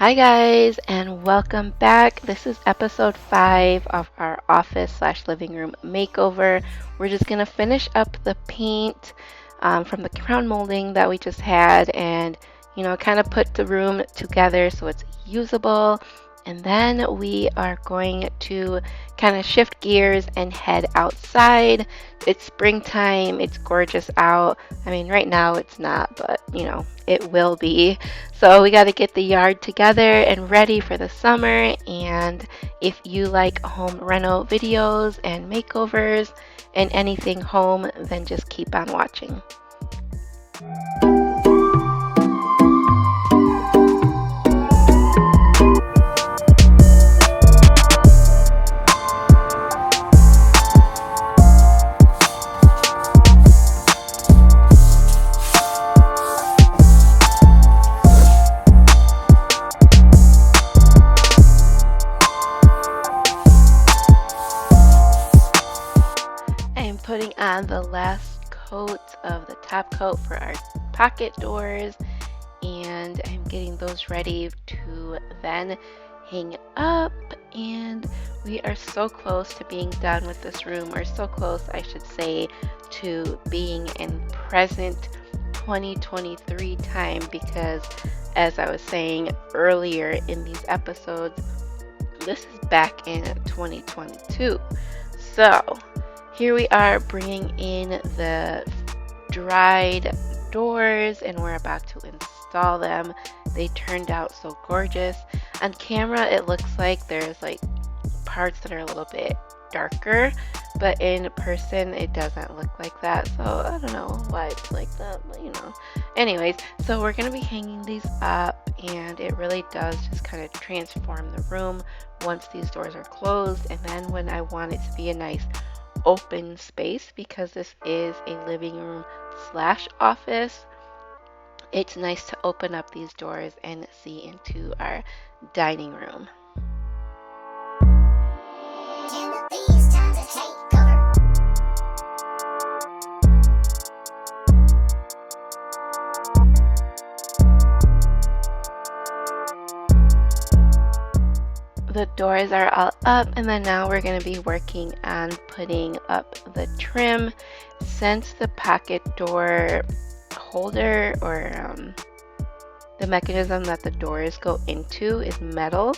Hi guys, and welcome back. This is episode 5 of our office slash living room makeover. We're just gonna finish up the paint from the crown molding that we just had, and kind of put the room together so it's usable. And then we are going to kind of shift gears and head outside. It's springtime, it's gorgeous out. I mean, right now it's not, but it will be. So we got to get the yard together and ready for the summer. And if you like home reno videos and makeovers and anything home, then just keep on watching. Putting on the last coat of the top coat for our pocket doors, and I'm getting those ready to then hang up. And we are so close to being done with this room, or so close I should say to being in present 2023 time, because as I was saying earlier in these episodes, this is back in 2022. So here we are bringing in the dried doors, and we're about to install them. They turned out so gorgeous. On camera it looks like there's like parts that are a little bit darker, but in person it doesn't look like that. So I don't know why it's like that, but anyways, so we're going to be hanging these up, and it really does just kind of transform the room once these doors are closed. And then when I want it to be a nice open space, because this is a living room slash office, it's nice to open up these doors and see into our dining room. The doors are all up, and then now we're going to be working on putting up the trim. Since the pocket door holder, or the mechanism that the doors go into, is metal,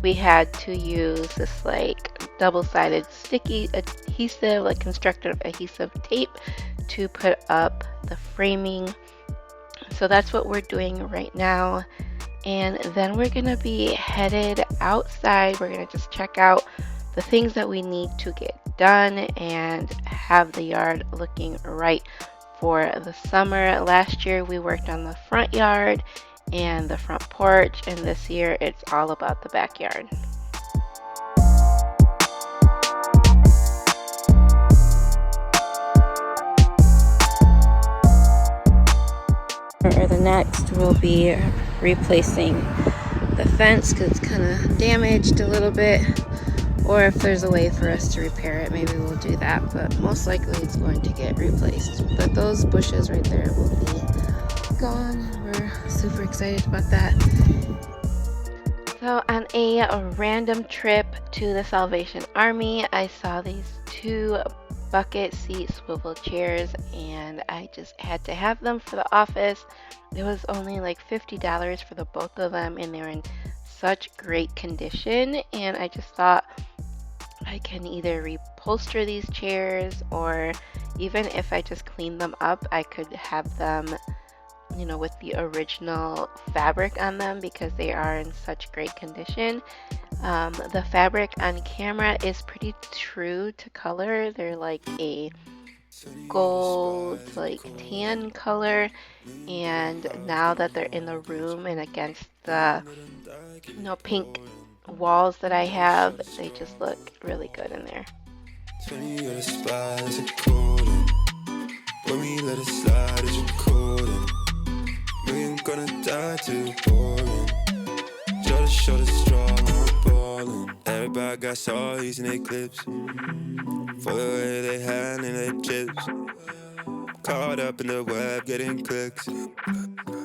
we had to use this like double-sided sticky adhesive, like constructive adhesive tape, to put up the framing. So that's what we're doing right now. And then we're going to be headed outside. We're going to just check out the things that we need to get done and have the yard looking right for the summer. Last year we worked on the front yard and the front porch, and this year it's all about the backyard. Or the next will be replacing the fence, because it's kind of damaged a little bit, or if there's a way for us to repair it, maybe we'll do that, but most likely it's going to get replaced. But those bushes right there will be gone. We're super excited about that. So on a random trip to the Salvation Army, I saw these 2 bucket seat swivel chairs, and I just had to have them for the office. It was only like $50 for the both of them, and they were in such great condition. And I just thought I can either reupholster these chairs, or even if I just clean them up, I could have them with the original fabric on them, because they are in such great condition. The fabric on camera is pretty true to color. They're like a gold, like tan color, and now that they're in the room and against the pink walls that I have, they just look really good in there. Gonna die too boring. Just show the strong, I'm ballin'. Everybody got stories in their clips, for the way they handling their chips. caught up in the web, getting clicks.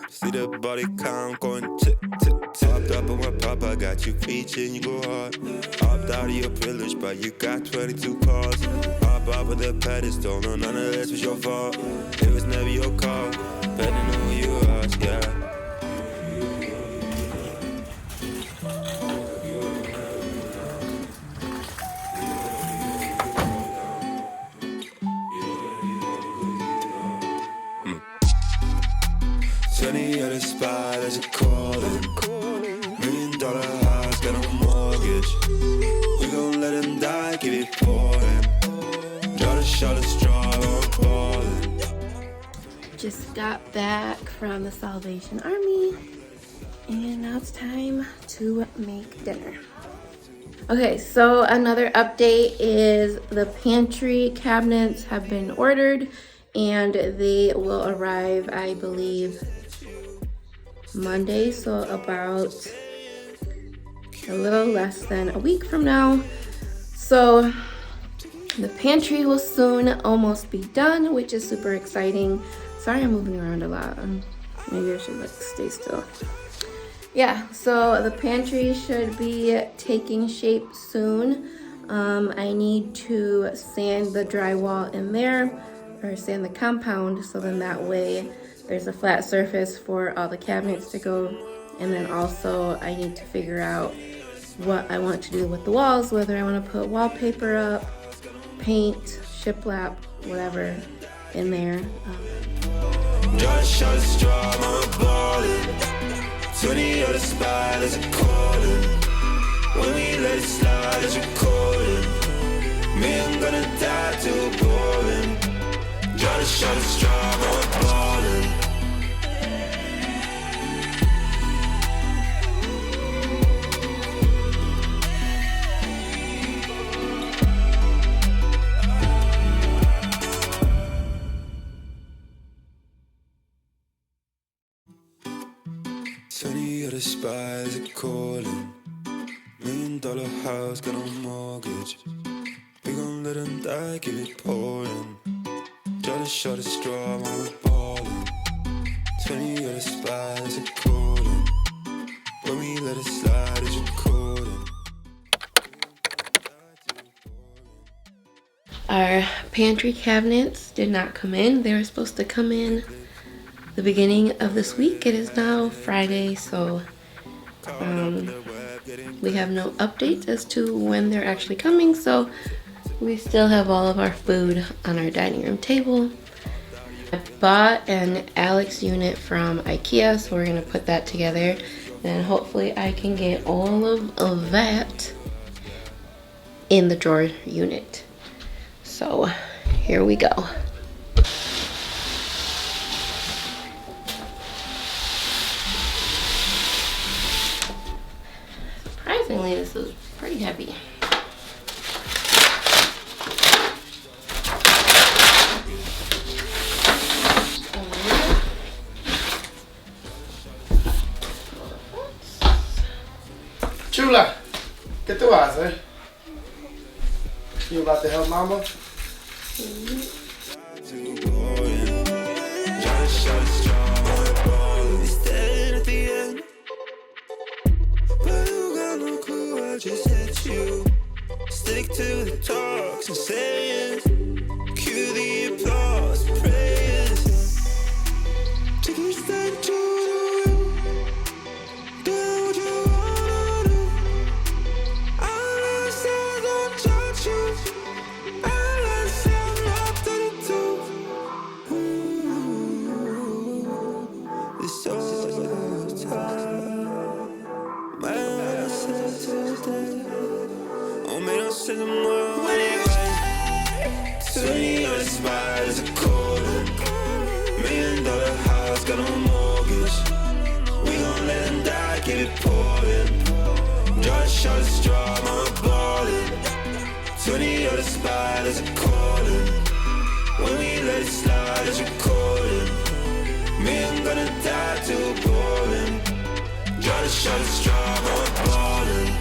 See the body count going tick, tick, tick. Popped up on my papa, got you reaching, you go hard. Opt out of your privilege, but you got 22 cars. Hop up with the pedestal, no, none of this was your fault. It was never your call, depending on who you ask, yeah. Sunny at a spot as a calling. $1 million house, got a mortgage. We gon' let him die, keep it pouring. Try to shut a straw, I'm falling. Just got back from the Salvation Army, and now it's time to make dinner. Okay, so another update is the pantry cabinets have been ordered, and they will arrive, I believe, Monday, so about a little less than a week from now. So the pantry will soon almost be done, which is super exciting. Sorry, I'm moving around a lot. Maybe I should like stay still. Yeah, so the pantry should be taking shape soon. I need to sand the drywall in there, or sand the compound, so then that way there's a flat surface for all the cabinets to go. And then also I need to figure out what I want to do with the walls, whether I want to put wallpaper up, paint, shiplap, whatever in there. Just shut a straw, I'm balling. 20 on the spot, there's a calling. When we let it slide, there's a calling. Me, I'm gonna die too boring. Just shut a straw, I'm balling. Sunny at a spot, there's a calling. $1 million house, got no mortgage. We gon' let him die, keep it pouring. Try to shut a straw, I'm balling. 20 at a spot, there's a calling. When we let it slide, it's recording. Our pantry cabinets did not come in. They were supposed to come in the beginning of this week. It is now Friday, so we have no updates as to when they're actually coming, so we still have all of our food on our dining room table. I bought an Alex unit from IKEA, so we're gonna put that together, and hopefully I can get all of that in the drawer unit. So here we go. Surprisingly, this is pretty heavy. Chula, ¿qué tú haces? You about to help mama? Just hit you. Stick to the talks and say it. Cue the applause, praise. Take me straight to you. Do what you wanna do. All I say don't judge you. All I say I'm not 32. It's so time. My sense today. Oh, man, I'm sitting more when it rains. 20 on the spot, there's a calling. $1 million house, got no mortgage. We gon' let him die, keep it pouring. Just shut a straw, I'm balling. 20 on the spot, there's a calling. When we let it slide, it's recording. Me, I'm gonna die too boring. Just shut a straw, I'm balling.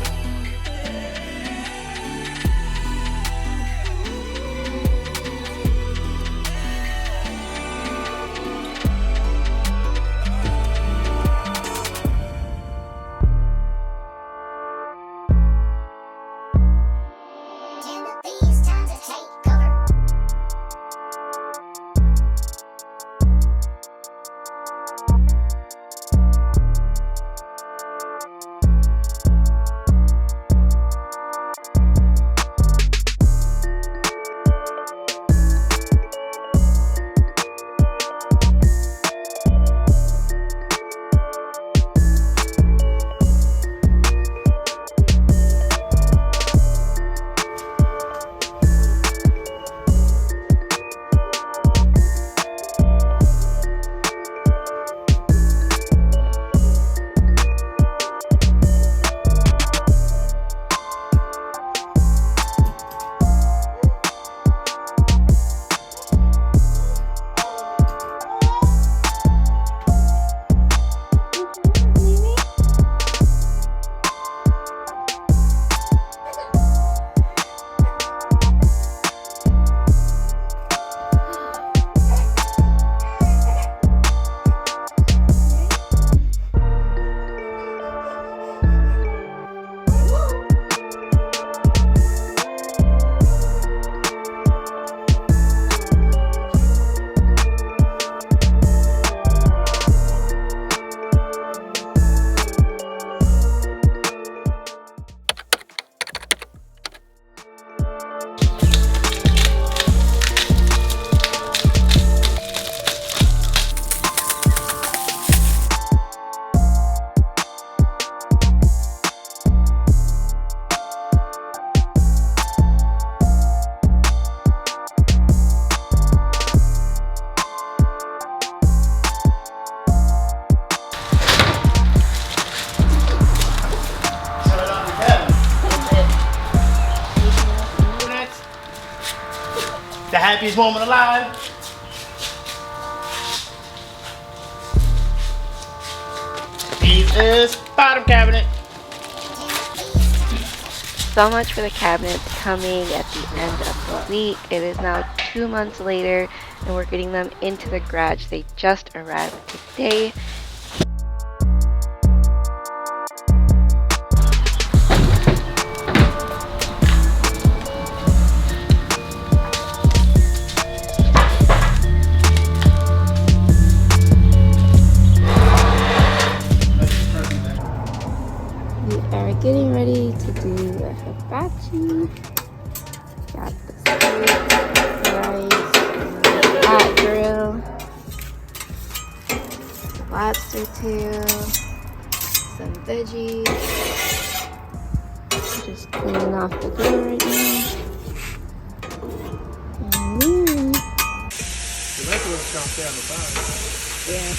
happiest moment alive. This is bottom cabinet. So much for the cabinets coming at the end of the week. It is now 2 months later and we're getting them into the garage. They just arrived today. We are getting ready to do the hibachi. Got the steak, rice, hot grill, lobster tail, some veggies. Just cleaning off the grill right now. The rest of us gonna stay on the bottom. Yeah.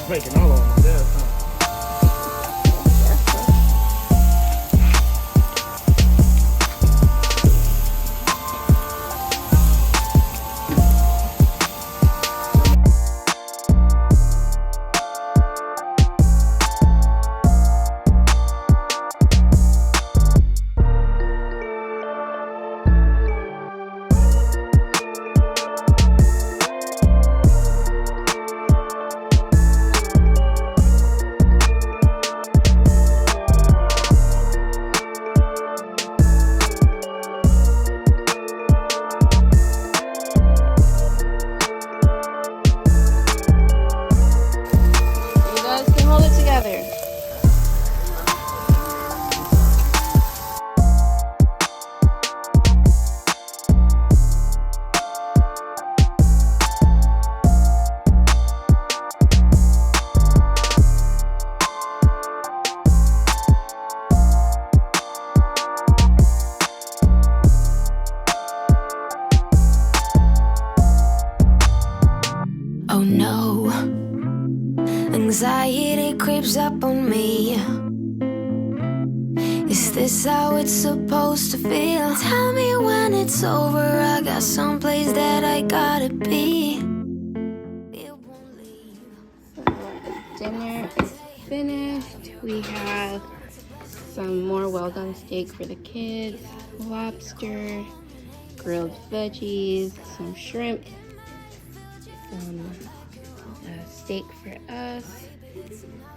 Making all of them there, huh? Oh no, anxiety creeps up on me. Is this how it's supposed to feel? Tell me when it's over, I got someplace that I gotta be. Dinner is finished. We have some more well-done steak for the kids, lobster, grilled veggies, some shrimp, some steak for us,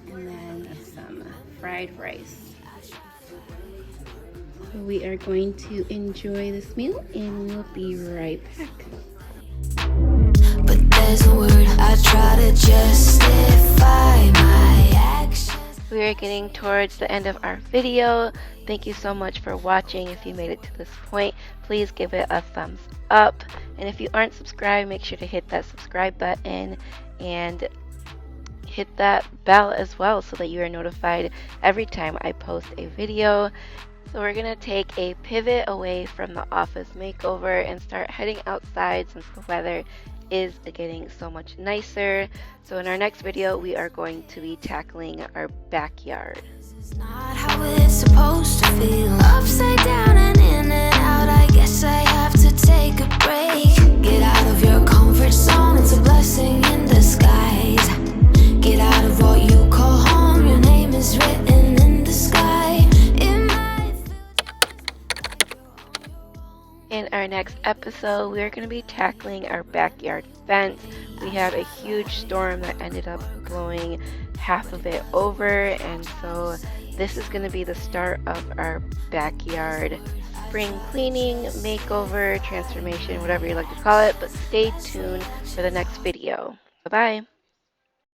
and then some fried rice. So we are going to enjoy this meal and we'll be right back. But there's a word I try to justify my actions. We are getting towards the end of our video. Thank you so much for watching. If you made it to this point, please give it a thumbs up. And if you aren't subscribed, make sure to hit that subscribe button and hit that bell as well so that you are notified every time I post a video. So we're going to take a pivot away from the office makeover and start heading outside since the weather is getting so much nicer. So in our next video, we are going to be tackling our backyard. It's not how it's supposed to feel. Upside down and in and out. I guess I have to take a break. Get out of your comfort zone. It's a blessing in disguise. Get out of what you call home. Your name is written in the sky. In our next episode, we are going to be tackling our backyard fence. We had a huge storm that ended up blowing half of it over, and so this is going to be the start of our backyard spring cleaning, makeover, transformation, whatever you like to call it, but stay tuned for the next video. Bye-bye.